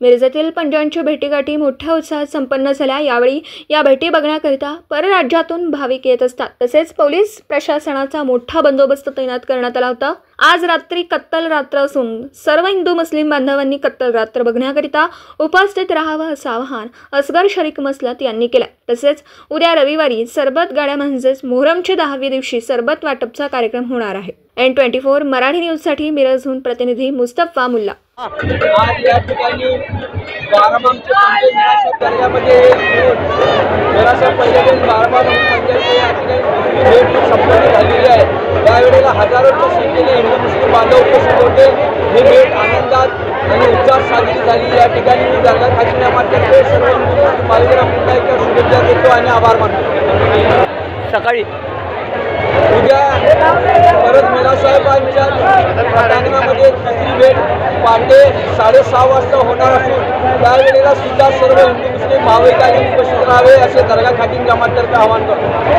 मिरजेतील पंजांच्या भेटीगाठी मोठ्या उत्साहात संपन्न झाल्या। यावेळी या भेटी बघण्याकरिता परराज्यातून भाविक येत असतात। तसेच पोलीस प्रशासनाचा मोठा बंदोबस्त तैनात करण्यात आला होता। आज रात्री कत्तल रात्र असून सर्व हिंदू मुस्लिम बांधवांनी कत्तल रात्र बघण्याकरिता उपस्थित राहावं असं आवाहन असगर शरीक मसलत यांनी केलं। तसेच उद्या रविवारी सरबत गाड्या म्हणजेच मोहरमच्या 10व्या दिवशी सरबत वाटपचा कार्यक्रम होणार आहे। N24 मराठी न्यूजसाठी मिरजहून प्रतिनिधी मुस्तफा मुल्ला। आज या ठिकाणी बारामामच्या पंचायत दर्ग्यामध्ये पहिले दिन बारामाम पंचायत या ठिकाणी भेट संपन्न झालेली आहे। त्यावेळेला हजारोच्या संख्येने हिंदू मुस्लिम बांधव उपस्थित होते। ही भेट आनंदात आणि उत्साहात साजरी झाली। या ठिकाणी मी दर्गा खाती नामातर्फे सर्व हिंदू बांधवांना शुभेच्छा देतो आणि आभार मानतो। सकाळी उद्या परत मीरासाहेबांच्या प्रांगणामध्ये दुसरी भेट पहाटे 6:30 वाजता होणार असून त्यावेळेला सुद्धा सर्व हिंदू मुस्लिम भाविकांनी उपस्थित राहावे असे दर्गा खातीन जमाततर्फे आवाहन करतो।